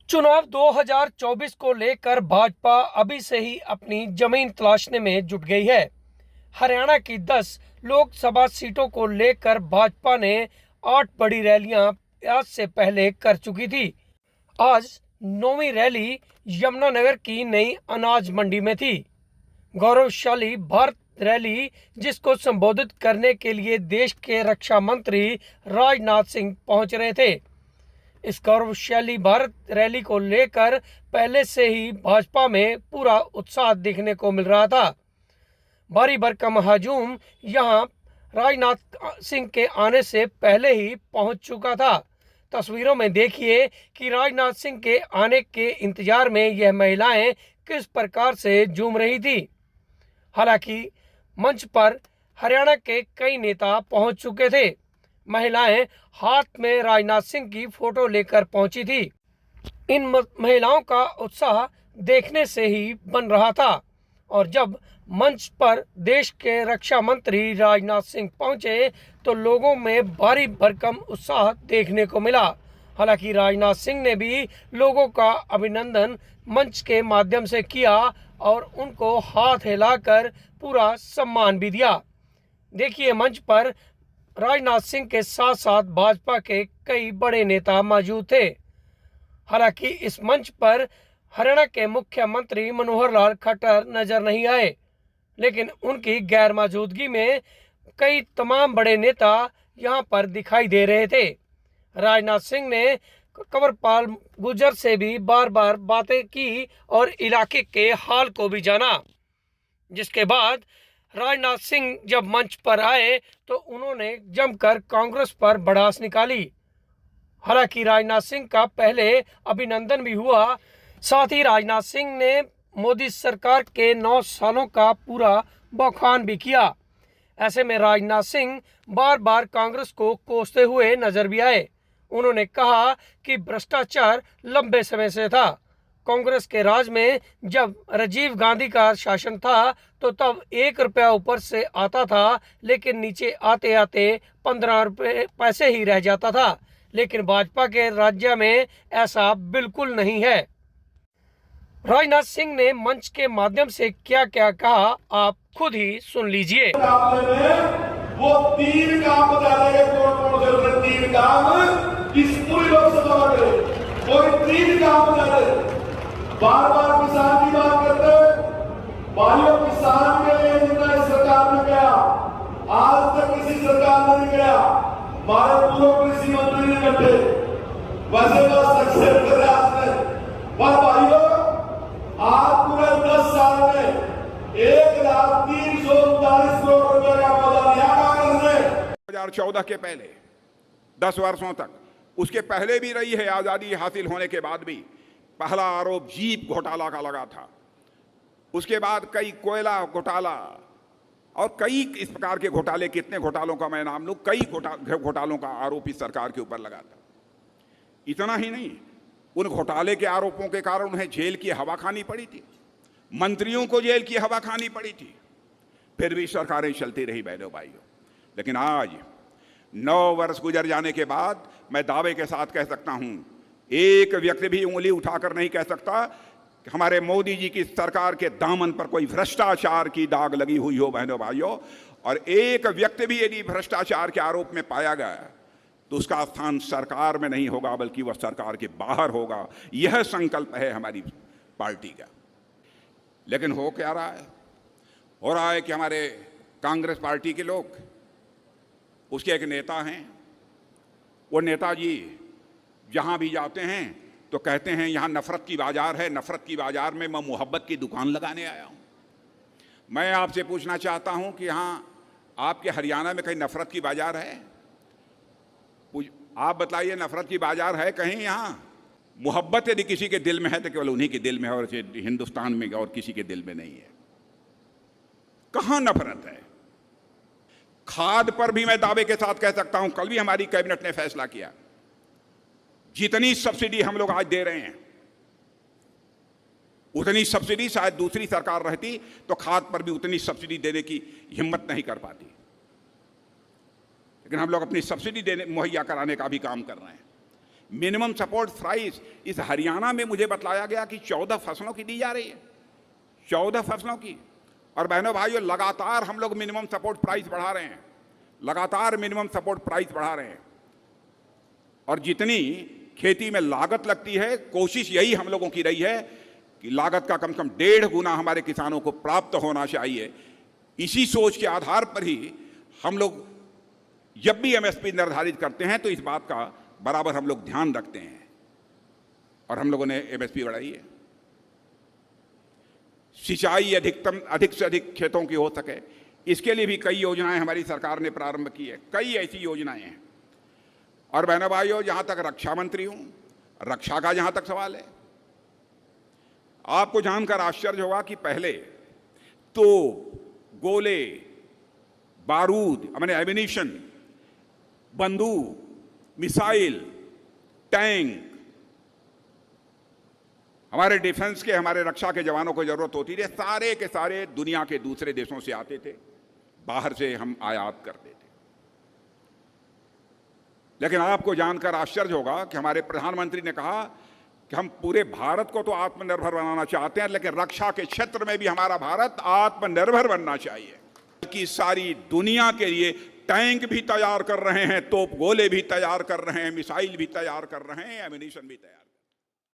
चुनाव 2024 को लेकर भाजपा अभी से ही अपनी जमीन तलाशने में जुट गई है। हरियाणा की 10 लोकसभा सीटों को लेकर भाजपा ने 8 बड़ी रैलियां आज से पहले कर चुकी थी। आज 9वीं रैली यमुनानगर की नई अनाज मंडी में थी। गौरवशाली भारत रैली, जिसको संबोधित करने के लिए देश के रक्षा मंत्री राजनाथ सिंह पहुंच रहे थे। इस गौरवशाली भारत रैली को लेकर पहले से ही भाजपा में पूरा उत्साह देखने को मिल रहा था। भारी भरकम हजूम यहां राजनाथ सिंह के आने से पहले ही पहुंच चुका था। तस्वीरों में देखिए कि राजनाथ सिंह के आने के इंतजार में यह महिलाएं किस प्रकार से झूम रही थी। हालांकि मंच पर हरियाणा के कई नेता पहुंच चुके थे। महिलाएं हाथ में राजनाथ सिंह की फोटो लेकर पहुंची थी। इन महिलाओं का उत्साह देखने से ही बन रहा था और जब मंच पर देश के रक्षा मंत्री राजनाथ सिंह पहुंचे तो लोगों में भारी भरकम उत्साह देखने को मिला। हालांकि राजनाथ सिंह ने भी लोगों का अभिनंदन मंच के माध्यम से किया और उनको हाथ हिलाकर पूरा सम्मान भी दिया। देखिए, मंच पर राजनाथ सिंह के साथ साथ भाजपा के कई बड़े नेता मौजूद थे। हालांकि इस मंच पर हरियाणा के मुख्यमंत्री मनोहर लाल खट्टर नजर नहीं आए, लेकिन उनकी गैर मौजूदगी में कई तमाम बड़े नेता यहां पर दिखाई दे रहे थे। राजनाथ सिंह ने कंवरपाल गुर्जर से भी बार बार बातें की और इलाके के हाल को भी जाना, जिसके बाद राजनाथ सिंह जब मंच पर आए तो उन्होंने जमकर कांग्रेस पर भड़ास निकाली। हालांकि राजनाथ सिंह का पहले अभिनंदन भी हुआ, साथ ही राजनाथ सिंह ने मोदी सरकार के 9 सालों का पूरा बखान भी किया। ऐसे में राजनाथ सिंह बार बार कांग्रेस को कोसते हुए नजर भी आए। उन्होंने कहा कि भ्रष्टाचार लंबे समय से था। कांग्रेस के राज में जब राजीव गांधी का शासन था तो तब 1 रुपया ऊपर से आता था, लेकिन नीचे आते आते 15 रुपये पैसे ही रह जाता था। लेकिन भाजपा के राज्य में ऐसा बिल्कुल नहीं है। राजनाथ सिंह ने मंच के माध्यम से क्या क्या कहा, आप खुद ही सुन लीजिए। वो 3 काम बताएंगे, कौन-कौन से 3 काम इस पूरी लोकसभा में कोई 3 काम बताए। बार बार किसान की बात करते, भाइयों किसान के लिए जितना इस सरकार ने किया आज तक किसी सरकार ने नहीं किया। हमारे पूर्व कृषि मंत्री ने बैठे, वैसे तो सक्सेस कर रहे आपने, पर भाइयों आज पूरे 10 साल में 1,339 करोड़ रुपए का मौदा दिया कांग्रेस ने। 2014 के पहले 10 वर्षों तक, उसके पहले भी रही है, आजादी हासिल होने के बाद भी। पहला आरोप जीप घोटाला का लगा था, उसके बाद कई कोयला घोटाला और कई इस प्रकार के घोटाले, कितने घोटालों का मैं नाम लूं, कई घोटालों का आरोप इस सरकार के ऊपर लगा था। इतना ही नहीं, उन घोटाले के आरोपों के कारण उन्हें जेल की हवा खानी पड़ी थी, मंत्रियों को जेल की हवा खानी पड़ी थी, फिर भी सरकारें चलती रही बहनों भाइयों। लेकिन आज 9 वर्ष गुजर जाने के बाद मैं दावे के साथ कह सकता हूं, एक व्यक्ति भी उंगली उठाकर नहीं कह सकता कि हमारे मोदी जी की सरकार के दामन पर कोई भ्रष्टाचार की दाग लगी हुई हो बहनों भाइयों। और एक व्यक्ति भी यदि भ्रष्टाचार के आरोप में पाया गया तो उसका स्थान सरकार में नहीं होगा, बल्कि वह सरकार के बाहर होगा। यह संकल्प है हमारी पार्टी का। लेकिन हो क्या रहा है? हो रहा है कि हमारे कांग्रेस पार्टी के लोग, उसके एक नेता हैं, वो नेताजी जहां भी जाते हैं तो कहते हैं यहां नफरत की बाजार है, नफरत की बाजार में मैं मोहब्बत की दुकान लगाने आया हूं। मैं आपसे पूछना चाहता हूं कि यहां आपके हरियाणा में कहीं नफरत की बाजार है? आप बताइए, नफरत की बाजार है कहीं यहां? मोहब्बत यदि किसी के दिल में है तो केवल उन्हीं के दिल में है, और हिंदुस्तान में और किसी के दिल में नहीं है। कहां नफरत है? खाद पर भी मैं दावे के साथ कह सकता हूं, कल भी हमारी कैबिनेट ने फैसला किया, जितनी सब्सिडी हम लोग आज दे रहे हैं उतनी सब्सिडी शायद दूसरी सरकार रहती तो खाद पर भी उतनी सब्सिडी देने की हिम्मत नहीं कर पाती। लेकिन हम लोग अपनी सब्सिडी देने मुहैया कराने का भी काम कर रहे हैं। मिनिमम सपोर्ट प्राइस इस हरियाणा में मुझे बतलाया गया कि 14 फसलों की दी जा रही है, 14 फसलों की। और बहनों भाइयों, लगातार हम लोग मिनिमम सपोर्ट प्राइस बढ़ा रहे हैं, लगातार मिनिमम सपोर्ट प्राइस बढ़ा रहे हैं। और जितनी खेती में लागत लगती है, कोशिश यही हम लोगों की रही है कि लागत का कम से कम 1.5 गुना हमारे किसानों को प्राप्त होना चाहिए। इसी सोच के आधार पर ही हम लोग जब भी एमएसपी निर्धारित करते हैं तो इस बात का बराबर हम लोग ध्यान रखते हैं, और हम लोगों ने एमएसपी बढ़ाई है। सिंचाई अधिक से अधिक खेतों की हो सके, इसके लिए भी कई योजनाएं हमारी सरकार ने प्रारंभ की है, कई ऐसी योजनाएं हैं। और बहनों भाइयों, जहां तक रक्षा मंत्री हूं, रक्षा का जहां तक सवाल है, आपको जानकर आश्चर्य होगा कि पहले तो गोले, बारूद, माने एमिनिशन, बंदूक, मिसाइल, टैंक, हमारे डिफेंस के, हमारे रक्षा के जवानों को जरूरत होती थी, सारे के सारे दुनिया के दूसरे देशों से आते थे, बाहर से हम आयात करते थे। लेकिन आपको जानकर आश्चर्य होगा कि हमारे प्रधानमंत्री ने कहा कि हम पूरे भारत को तो आत्मनिर्भर बनाना चाहते हैं, लेकिन रक्षा के क्षेत्र में भी हमारा भारत आत्मनिर्भर बनना चाहिए। कि सारी दुनिया के लिए टैंक भी तैयार कर रहे हैं, तोप गोले भी तैयार कर रहे हैं, मिसाइल भी तैयार कर रहे हैं, एमिनिशन भी तैयार